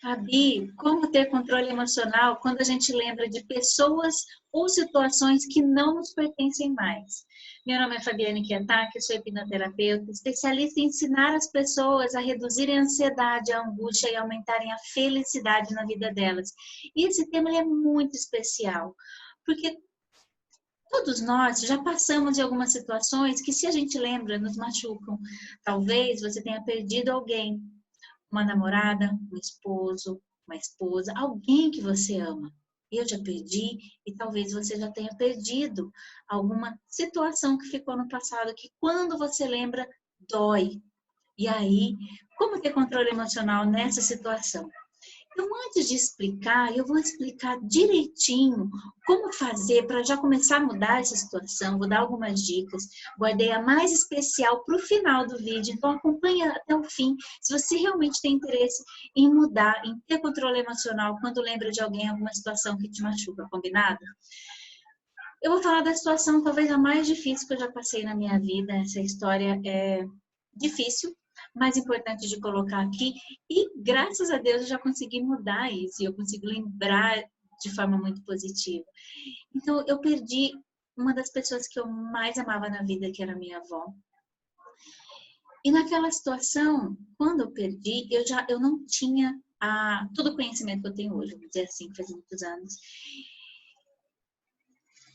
Fabi, como ter controle emocional quando a gente lembra de pessoas ou situações que não nos pertencem mais? Meu nome é Fabiane Kiataki, sou hipnoterapeuta, especialista em ensinar as pessoas a reduzirem a ansiedade, a angústia e aumentarem a felicidade na vida delas. E esse tema é muito especial, porque todos nós já passamos de algumas situações que, se a gente lembra, nos machucam. Talvez você tenha perdido alguém, uma namorada, um esposo, uma esposa, alguém que você ama. Eu já perdi e talvez você já tenha perdido alguma situação que ficou no passado que, quando você lembra, dói. E aí, como ter controle emocional nessa situação? Então, antes de explicar, eu vou explicar direitinho como fazer para já começar a mudar essa situação. Vou dar algumas dicas. Guardei a mais especial para o final do vídeo, então acompanha até o fim. Se você realmente tem interesse em mudar, em ter controle emocional quando lembra de alguém, alguma situação que te machuca, combinado? Eu vou falar da situação talvez a mais difícil que eu já passei na minha vida. Essa história é difícil, mais importante de colocar aqui, e graças a Deus eu já consegui mudar isso, e eu consigo lembrar de forma muito positiva. Então, eu perdi uma das pessoas que eu mais amava na vida, que era minha avó. E naquela situação, quando eu perdi, eu não tinha todo o conhecimento que eu tenho hoje, vou dizer assim, faz muitos anos.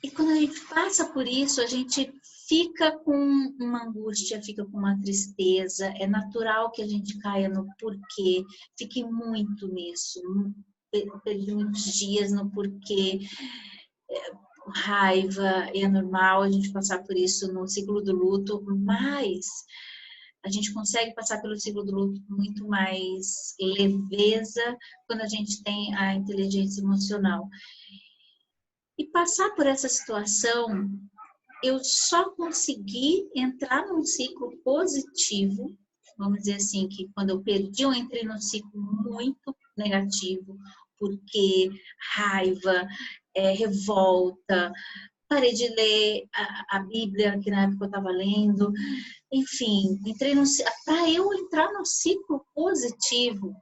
E quando a gente passa por isso, a gente fica com uma angústia, fica com uma tristeza. É natural que a gente caia no porquê. Fiquei muito nisso. Perdi muitos dias no porquê. Raiva, é normal a gente passar por isso no ciclo do luto, mas a gente consegue passar pelo ciclo do luto com muito mais leveza quando a gente tem a inteligência emocional. E passar por essa situação, eu só consegui entrar num ciclo positivo, vamos dizer assim, que quando eu perdi, eu entrei num ciclo muito negativo, porque raiva, revolta, parei de ler a Bíblia, que na época eu estava lendo, enfim, para eu entrar no ciclo positivo,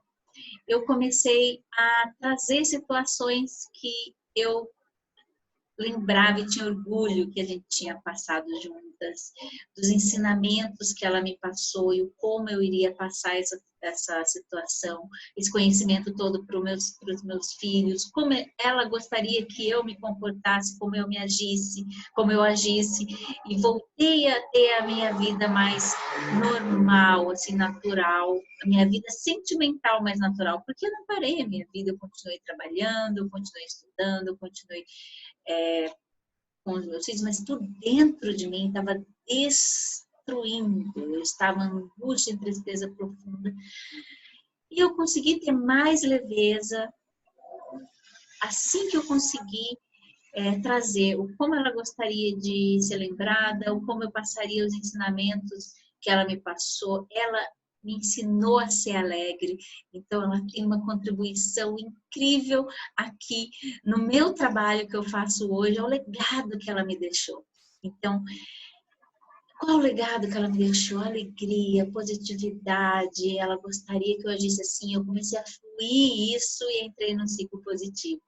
eu comecei a trazer situações que eu lembrava e tinha orgulho que a gente tinha passado juntas, dos ensinamentos que ela me passou e como eu iria passar essa situação, esse conhecimento todo para os meus filhos, como ela gostaria que eu me comportasse, como eu me agisse, como eu agisse, e voltei a ter a minha vida mais normal, assim, natural, a minha vida sentimental mais natural, porque eu não parei a minha vida, eu continuei trabalhando, eu continuei estudando, eu continuei com os meus filhos, mas por dentro de mim estava destruindo, eu estava em angústia e tristeza profunda. E eu consegui ter mais leveza assim que eu consegui trazer o como ela gostaria de ser lembrada, o como eu passaria os ensinamentos que ela me passou. Ela me ensinou a ser alegre, então ela tem uma contribuição incrível aqui no meu trabalho que eu faço hoje, é o legado que ela me deixou. Então, qual é o legado que ela me deixou? Alegria, positividade, ela gostaria que eu agisse assim, eu comecei a fluir isso e entrei num ciclo positivo.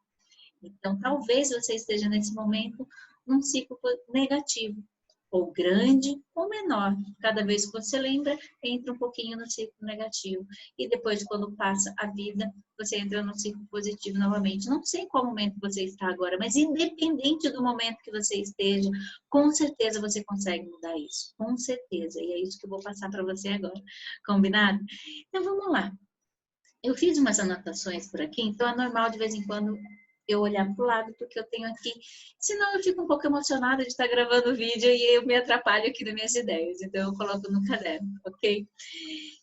Então, talvez você esteja nesse momento num ciclo negativo, ou grande ou menor. Cada vez que você lembra, entra um pouquinho no ciclo negativo. E depois, quando passa a vida, você entra no ciclo positivo novamente. Não sei qual momento você está agora, mas independente do momento que você esteja, com certeza você consegue mudar isso. Com certeza. E é isso que eu vou passar para você agora. Combinado? Então, vamos lá. Eu fiz umas anotações por aqui, então é normal de vez em quando eu olhar para o lado, porque eu tenho aqui, senão eu fico um pouco emocionada de estar gravando o vídeo e eu me atrapalho aqui nas minhas ideias, então eu coloco no caderno, ok?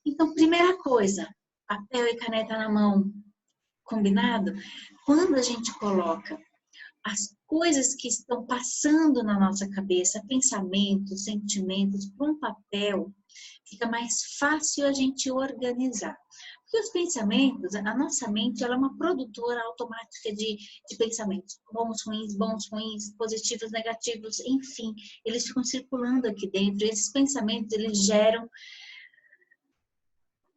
Então, primeira coisa, papel e caneta na mão, combinado? Quando a gente coloca as coisas que estão passando na nossa cabeça, pensamentos, sentimentos, para um papel, fica mais fácil a gente organizar. Porque os pensamentos, a nossa mente, ela é uma produtora automática de pensamentos, bons, ruins, positivos, negativos, enfim, eles ficam circulando aqui dentro. E esses pensamentos, eles geram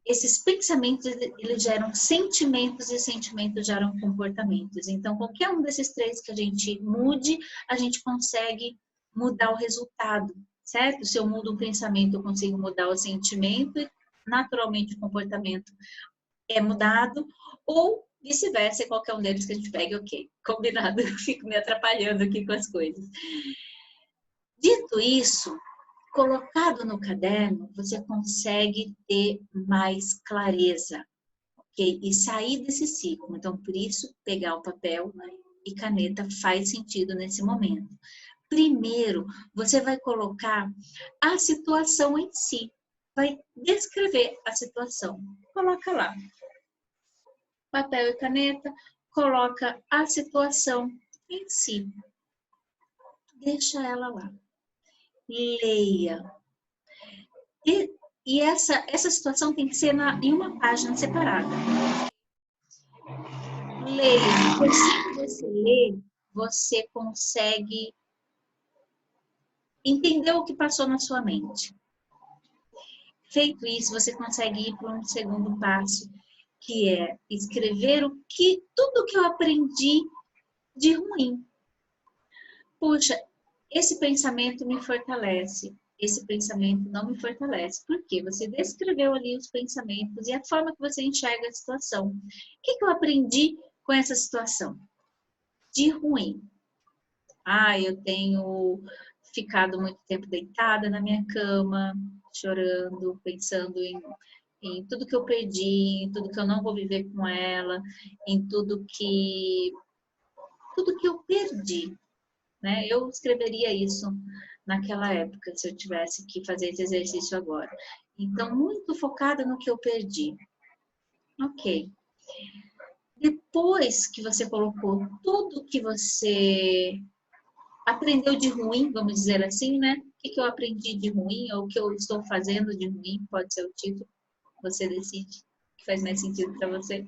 esses pensamentos, eles geram sentimentos e sentimentos geram comportamentos. Então, qualquer um desses três que a gente mude, a gente consegue mudar o resultado, certo? Se eu mudo um pensamento, eu consigo mudar o sentimento e, naturalmente, o comportamento é mudado. Ou vice-versa, qualquer um deles que a gente pegue, ok. Combinado, eu fico me atrapalhando aqui com as coisas. Dito isso, colocado no caderno, você consegue ter mais clareza, ok? E sair desse ciclo. Então, por isso, pegar o papel e caneta faz sentido nesse momento. Primeiro, você vai colocar a situação em si. Vai descrever a situação. Coloca lá. Papel e caneta, coloca a situação em si. Deixa ela lá. Leia. E essa situação tem que ser em uma página separada. Leia. Depois que você lê, você consegue entender o que passou na sua mente. Feito isso, você consegue ir para um segundo passo, que é escrever tudo que eu aprendi de ruim. Puxa, esse pensamento me fortalece. Esse pensamento não me fortalece. Por quê? Você descreveu ali os pensamentos e a forma que você enxerga a situação. O que eu aprendi com essa situação? De ruim. Eu tenho ficado muito tempo deitada na minha cama, chorando, pensando em tudo que eu perdi, em tudo que eu não vou viver com ela, em tudo que eu perdi. Né? Eu escreveria isso naquela época, se eu tivesse que fazer esse exercício agora. Então, muito focada no que eu perdi. Ok. Depois que você colocou tudo que você aprendeu de ruim, vamos dizer assim, né? O que eu aprendi de ruim ou o que eu estou fazendo de ruim, pode ser o título, você decide, que faz mais sentido para você.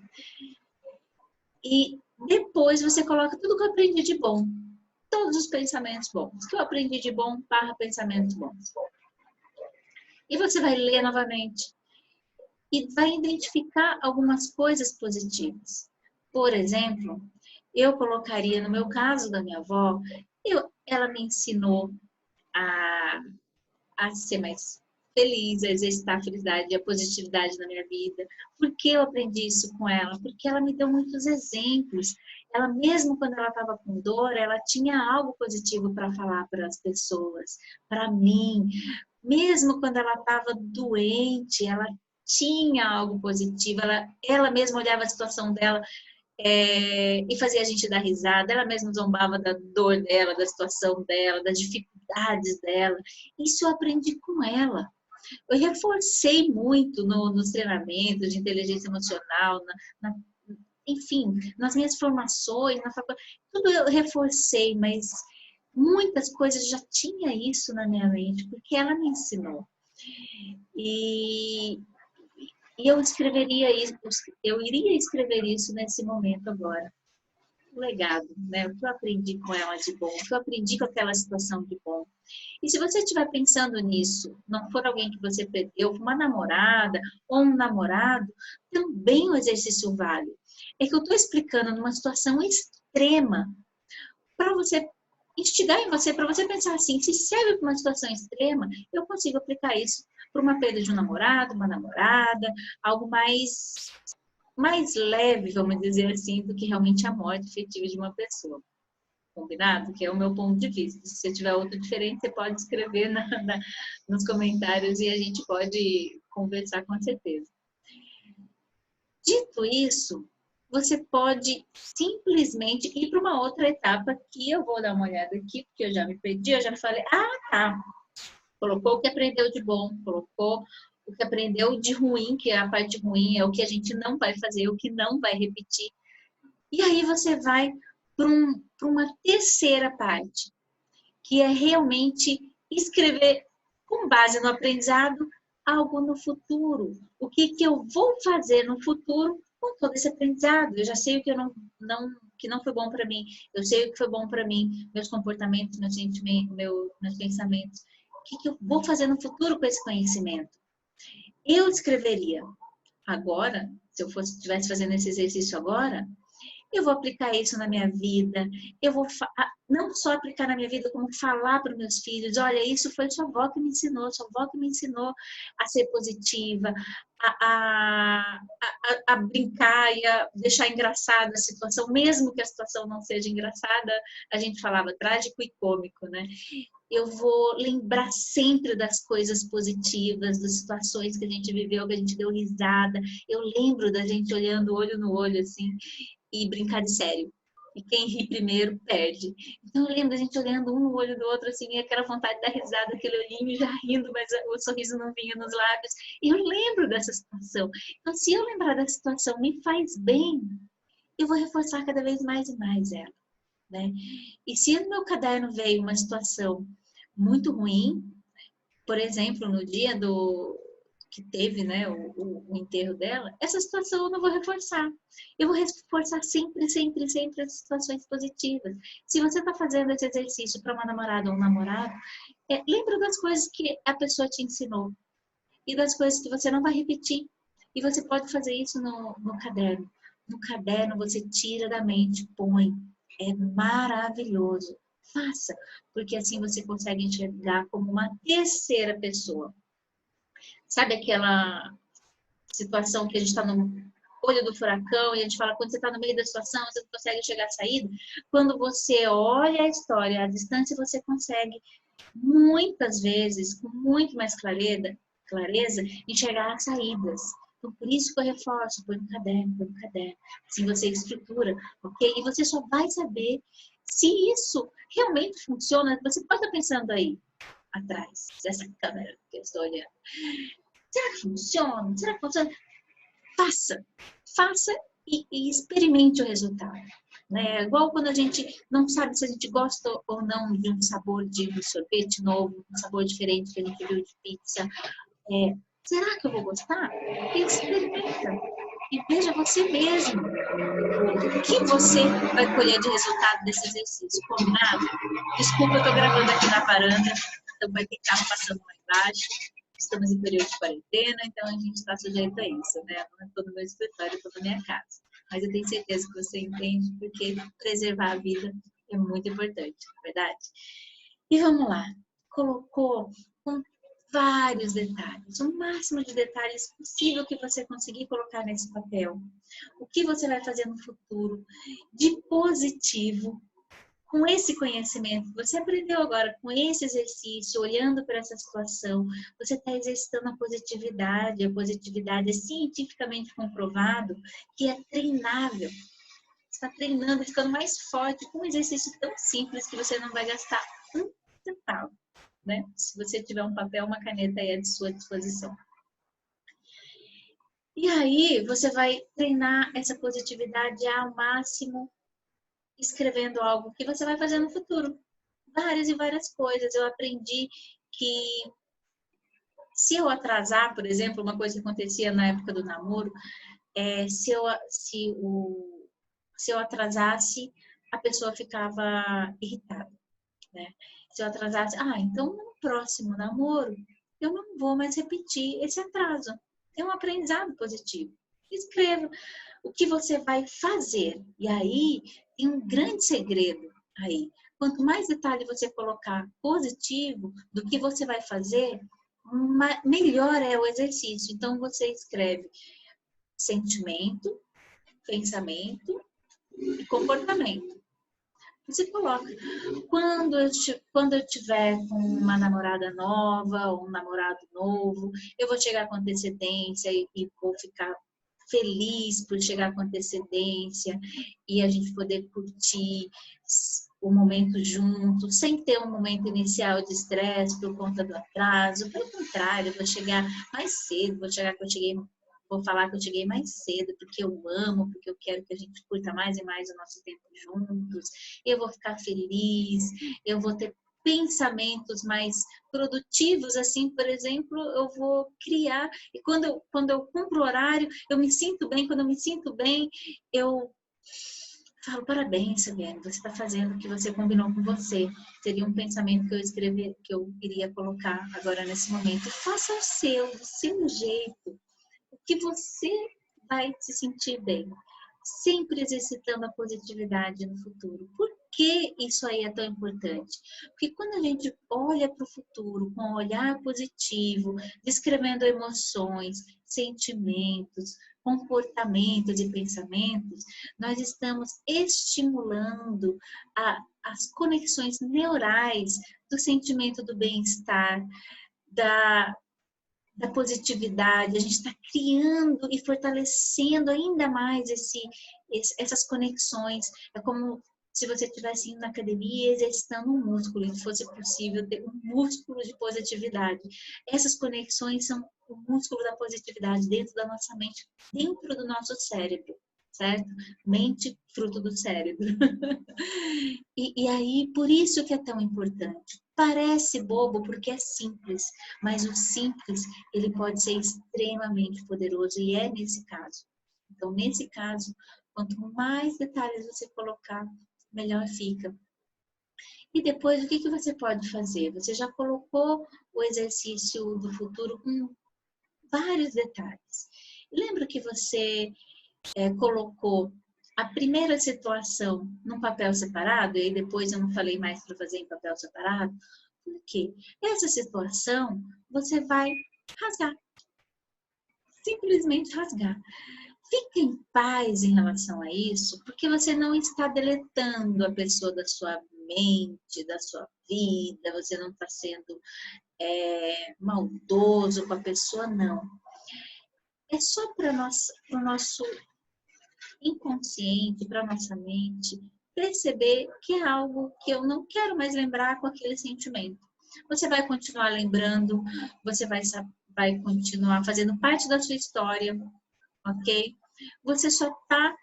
E depois você coloca tudo que eu aprendi de bom. Todos os pensamentos bons. O que eu aprendi de bom / pensamentos bons. E você vai ler novamente. E vai identificar algumas coisas positivas. Por exemplo, eu colocaria, no meu caso da minha avó, ela me ensinou a ser mais feliz, a exercitar a felicidade e a positividade na minha vida. Por que eu aprendi isso com ela? Porque ela me deu muitos exemplos. Ela, mesmo quando ela estava com dor, ela tinha algo positivo para falar para as pessoas, para mim. Mesmo quando ela estava doente, ela tinha algo positivo. Ela mesma olhava a situação dela e fazia a gente dar risada. Ela mesma zombava da dor dela, da situação dela, das dificuldades dela. Isso eu aprendi com ela. Eu reforcei muito nos treinamentos de inteligência emocional, enfim, nas minhas formações, na faculdade, tudo eu reforcei, mas muitas coisas já tinha isso na minha mente, porque ela me ensinou. E eu escreveria isso, eu iria escrever isso nesse momento agora. O legado, né? O que eu aprendi com ela de bom, o que eu aprendi com aquela situação de bom. E se você estiver pensando nisso, não for alguém que você perdeu, uma namorada ou um namorado, também o exercício vale. É que eu estou explicando numa situação extrema para você instigar em você, para você pensar assim, se serve para uma situação extrema, eu consigo aplicar isso para uma perda de um namorado, uma namorada, algo mais leve, vamos dizer assim, do que realmente a morte efetiva de uma pessoa. Combinado? Que é o meu ponto de vista. Se você tiver outro diferente, você pode escrever nos comentários e a gente pode conversar com certeza. Dito isso, você pode simplesmente ir para uma outra etapa que eu vou dar uma olhada aqui, porque eu já me perdi, eu já falei, tá. Colocou o que aprendeu de bom, colocou o que aprendeu de ruim, que é a parte ruim, é o que a gente não vai fazer, o que não vai repetir. E aí você vai para uma terceira parte, que é realmente escrever com base no aprendizado algo no futuro. O que eu vou fazer no futuro com todo esse aprendizado? Eu já sei o que que não foi bom para mim, eu sei o que foi bom para mim, meus comportamentos, meus sentimentos, meus pensamentos. O que eu vou fazer no futuro com esse conhecimento? Eu escreveria agora, se eu estivesse fazendo esse exercício agora, eu vou aplicar isso na minha vida, eu vou não só aplicar na minha vida, como falar para os meus filhos, olha, isso foi sua avó que me ensinou, sua avó que me ensinou a ser positiva, a brincar e a deixar engraçada a situação, mesmo que a situação não seja engraçada, a gente falava trágico e cômico, né? Eu vou lembrar sempre das coisas positivas, das situações que a gente viveu, que a gente deu risada. Eu lembro da gente olhando olho no olho, assim, e brincar de sério. E quem ri primeiro perde. Então eu lembro da gente olhando um no olho do outro, assim, e aquela vontade de dar risada, aquele olhinho já rindo, mas o sorriso não vinha nos lábios. E eu lembro dessa situação. Então, se eu lembrar da situação me faz bem, eu vou reforçar cada vez mais e mais ela, né? E se no meu caderno veio uma situação muito ruim, por exemplo, no dia que teve, né, o enterro dela, essa situação eu não vou reforçar. Eu vou reforçar sempre, sempre, sempre as situações positivas. Se você está fazendo esse exercício para uma namorada ou um namorado, lembra das coisas que a pessoa te ensinou e das coisas que você não vai repetir. E você pode fazer isso no caderno. No caderno você tira da mente, põe. É maravilhoso. Faça, porque assim você consegue enxergar como uma terceira pessoa. Sabe aquela situação que a gente está no olho do furacão e a gente fala, quando você está no meio da situação, você não consegue chegar à saída? Quando você olha a história à distância, você consegue, muitas vezes, com muito mais clareza, enxergar as saídas. Então, por isso que eu reforço, põe no caderno, põe no caderno. Assim você estrutura, ok? E você só vai saber se isso realmente funciona. Você pode estar pensando aí, atrás dessa câmera que eu estou olhando. Será que funciona? Será que funciona? Faça e experimente o resultado. Né? Igual quando a gente não sabe se a gente gosta ou não de um sabor de um sorvete novo, um sabor diferente que a gente viu de pizza. Será que eu vou gostar? Experimenta e veja você mesmo o que você vai colher de resultado desse exercício. Combinado? Desculpa, eu estou gravando aqui na varanda, então vai ter carro passando lá embaixo. Estamos em período de quarentena, então a gente está sujeito a isso, né? Eu não estou no meu escritório, estou na minha casa. Mas eu tenho certeza que você entende, porque preservar a vida é muito importante, não é verdade? E vamos lá. Colocou com vários detalhes, o máximo de detalhes possível que você conseguir colocar nesse papel. O que você vai fazer no futuro de positivo, com esse conhecimento que você aprendeu agora, com esse exercício, olhando para essa situação, você está exercitando a positividade. A positividade é cientificamente comprovado que é treinável. Você está treinando, ficando mais forte com um exercício tão simples que você não vai gastar um centavo, né? Se você tiver um papel, uma caneta aí à sua disposição. E aí, você vai treinar essa positividade ao máximo, escrevendo algo que você vai fazer no futuro. Várias e várias coisas. Eu aprendi que se eu atrasar, por exemplo, uma coisa que acontecia na época do namoro, se eu atrasasse, a pessoa ficava irritada, né? Se eu atrasasse, então no próximo namoro, eu não vou mais repetir esse atraso. É um aprendizado positivo. Escreva o que você vai fazer. E aí, tem um grande segredo aí. Quanto mais detalhe você colocar positivo do que você vai fazer, melhor é o exercício. Então, você escreve sentimento, pensamento e comportamento. Você coloca. Quando eu tiver com uma namorada nova ou um namorado novo, eu vou chegar com antecedência e vou ficar feliz por chegar com antecedência e a gente poder curtir o momento junto, sem ter um momento inicial de estresse por conta do atraso. Pelo contrário, eu vou chegar mais cedo, vou falar que eu cheguei mais cedo, porque eu amo, porque eu quero que a gente curta mais e mais o nosso tempo juntos. Eu vou ficar feliz, eu vou ter pensamentos mais produtivos, assim, por exemplo, eu vou criar, e quando eu cumpro o horário, eu me sinto bem, quando eu me sinto bem, eu falo, parabéns, Fabiane, você está fazendo o que você combinou com você. Seria um pensamento que eu escrevi, que eu iria colocar agora nesse momento. Faça o seu, do seu jeito. que você vai se sentir bem. Sempre exercitando a positividade no futuro. Por que isso aí é tão importante? Porque quando a gente olha para o futuro com um olhar positivo, descrevendo emoções, sentimentos, comportamentos e pensamentos, nós estamos estimulando as conexões neurais do sentimento do bem-estar, da positividade, a gente está criando e fortalecendo ainda mais essas conexões. É como se você estivesse indo na academia e exercitando um músculo, e fosse possível ter um músculo de positividade. Essas conexões são o músculo da positividade dentro da nossa mente, dentro do nosso cérebro, certo? Mente, fruto do cérebro. E aí, por isso que é tão importante. Parece bobo porque é simples, mas o simples, ele pode ser extremamente poderoso e é nesse caso. Então, nesse caso, quanto mais detalhes você colocar, melhor fica. E depois, o que você pode fazer? Você já colocou o exercício do futuro com vários detalhes. Lembra que você colocou a primeira situação num papel separado, e aí depois eu não falei mais para fazer em papel separado? Por quê? Essa situação você vai rasgar. Simplesmente rasgar. Fique em paz em relação a isso, porque você não está deletando a pessoa da sua mente, da sua vida, você não está sendo maldoso com a pessoa, não. É só para o nosso inconsciente, para nossa mente, perceber que é algo que eu não quero mais lembrar com aquele sentimento. Você vai continuar lembrando, você vai continuar fazendo parte da sua história, ok? Você só está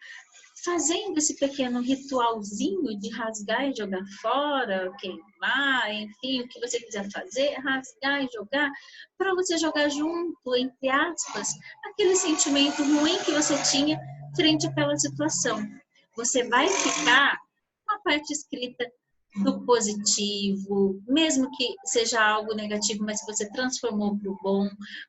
fazendo esse pequeno ritualzinho de rasgar e jogar fora, queimar, enfim, o que você quiser fazer, rasgar e jogar, para você jogar junto, entre aspas, aquele sentimento ruim que você tinha frente àquela situação. Você vai ficar com a parte escrita do positivo, mesmo que seja algo negativo, mas que você transformou para o bom,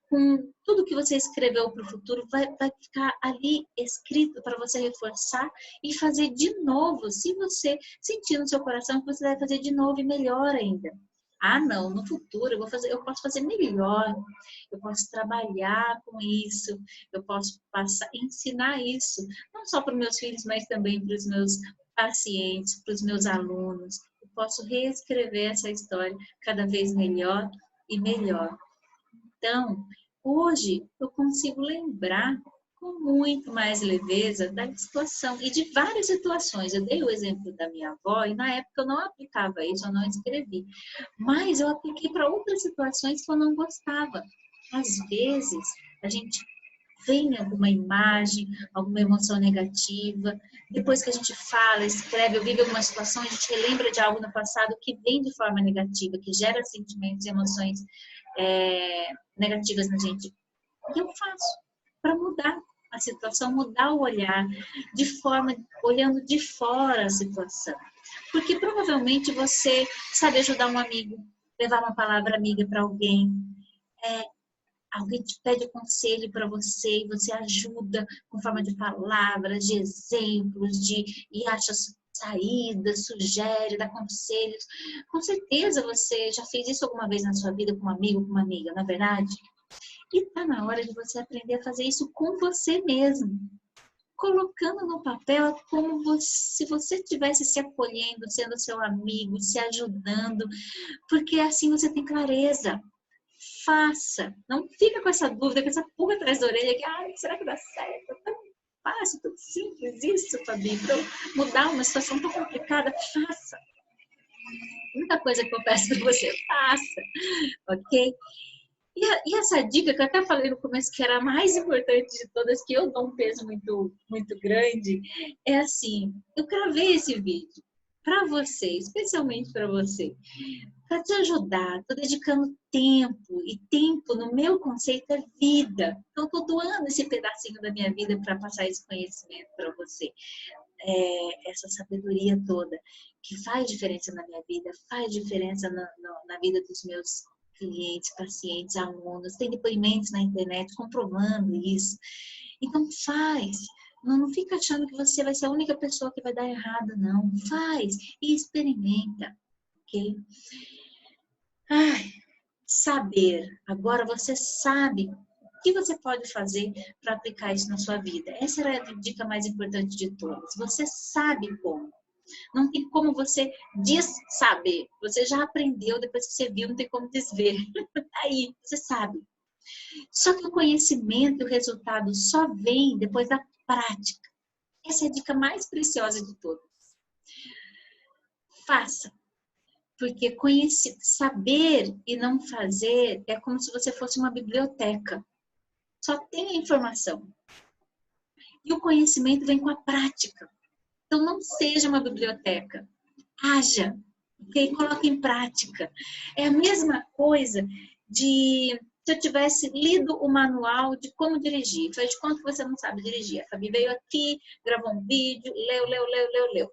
com tudo que você escreveu para o futuro, vai ficar ali escrito para você reforçar e fazer de novo, se você sentir no seu coração que você vai fazer de novo e melhor ainda. Ah, não, no futuro eu posso fazer melhor, eu posso trabalhar com isso, eu posso ensinar isso, não só para os meus filhos, mas também para os meus pacientes, para os meus alunos. Eu posso reescrever essa história cada vez melhor e melhor. Então, hoje eu consigo lembrar com muito mais leveza da situação e de várias situações. Eu dei o exemplo da minha avó e na época eu não aplicava isso, eu não escrevi. Mas eu apliquei para outras situações que eu não gostava. Às vezes, a gente vem alguma imagem, alguma emoção negativa, depois que a gente fala, escreve, ou vive alguma situação, a gente relembra de algo no passado que vem de forma negativa, que gera sentimentos e emoções negativas na gente. E eu faço para mudar a situação, mudar o olhar, olhando de fora a situação. Porque provavelmente você sabe ajudar um amigo, levar uma palavra amiga para alguém, alguém te pede conselho para você e você ajuda com forma de palavras, de exemplos, e acha saídas, sugere, dá conselhos. Com certeza você já fez isso alguma vez na sua vida com um amigo, com uma amiga, não é verdade? E está na hora de você aprender a fazer isso com você mesmo. Colocando no papel como se você estivesse se acolhendo, sendo seu amigo, se ajudando, porque assim você tem clareza. Faça, não fica com essa dúvida, com essa pulga atrás da orelha, que será que dá certo? É tão fácil, tão simples isso, Fabi, para mudar uma situação tão complicada, faça. A única coisa que eu peço para você, faça, ok? E essa dica que eu até falei no começo, que era a mais importante de todas, que eu dou um peso muito, muito grande, é assim, eu gravei esse vídeo para você, especialmente para você, para te ajudar. Estou dedicando tempo, e tempo no meu conceito é vida. Então, estou doando esse pedacinho da minha vida para passar esse conhecimento para você. Essa sabedoria toda, que faz diferença na minha vida, faz diferença na vida dos meus clientes, pacientes, alunos, tem depoimentos na internet comprovando isso. Então faz. Não fica achando que você vai ser a única pessoa que vai dar errado, não. Faz e experimenta, ok? Ai, saber. Agora você sabe o que você pode fazer para aplicar isso na sua vida. Essa era a dica mais importante de todas. Você sabe como. Não tem como você saber. Você já aprendeu, depois que você viu, não tem como desver. Aí, você sabe. Só que o conhecimento e o resultado só vem depois da prática. Essa é a dica mais preciosa de todas. Faça. Porque saber e não fazer é como se você fosse uma biblioteca. Só tem a informação. E o conhecimento vem com a prática. Então, não seja uma biblioteca. Haja. Okay? Coloque em prática. É a mesma coisa de se eu tivesse lido o manual de como dirigir. Faz de conta que você não sabe dirigir. A Fabi veio aqui, gravou um vídeo, leu.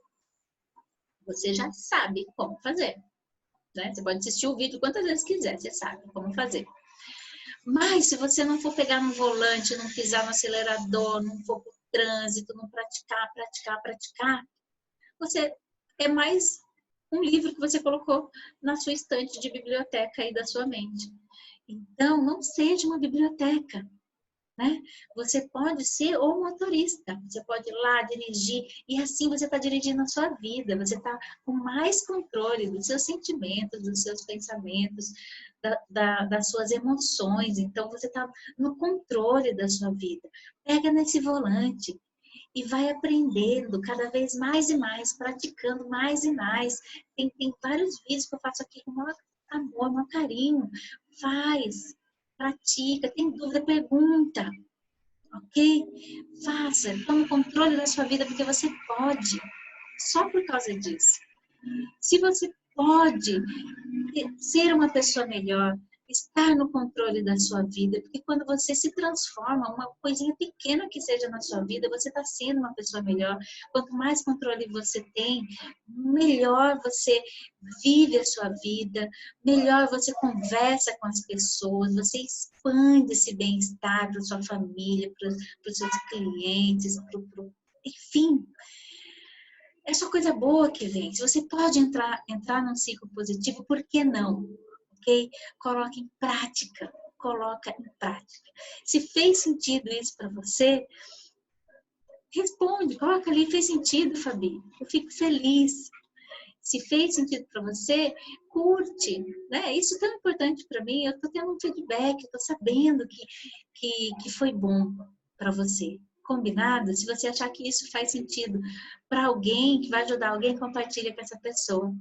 Você já sabe como fazer. Né? Você pode assistir o vídeo quantas vezes quiser, você sabe como fazer. Mas se você não for pegar no volante, não pisar no acelerador, não for pro trânsito, não praticar, você é mais um livro que você colocou na sua estante de biblioteca aí da sua mente. Então, não seja uma biblioteca, né? Você pode ser o motorista, você pode ir lá dirigir e assim você está dirigindo a sua vida, você está com mais controle dos seus sentimentos, dos seus pensamentos, das suas emoções, então você está no controle da sua vida. Pega nesse volante e vai aprendendo cada vez mais e mais, praticando mais e mais. Tem vários vídeos que eu faço aqui com o maior amor, maior carinho. Faz, pratica, tem dúvida, pergunta, ok? Faça, tome controle da sua vida porque você pode, só por causa disso. Se você pode ser uma pessoa melhor, estar no controle da sua vida, porque quando você se transforma, uma coisinha pequena que seja na sua vida, você está sendo uma pessoa melhor. Quanto mais controle você tem, melhor você vive a sua vida, melhor você conversa com as pessoas, você expande esse bem-estar para sua família, para os seus clientes, enfim. É só coisa boa que vem. Se você pode entrar num ciclo positivo, por que não? Ok? Coloca em prática. Coloca em prática. Se fez sentido isso para você, responde. Coloca ali, fez sentido, Fabi. Eu fico feliz. Se fez sentido para você, curte. Né? Isso é tão importante para mim. Eu estou tendo um feedback, eu estou sabendo que foi bom para você. Combinado? Se você achar que isso faz sentido para alguém, que vai ajudar alguém, compartilha com essa pessoa.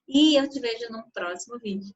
E eu te vejo no próximo vídeo.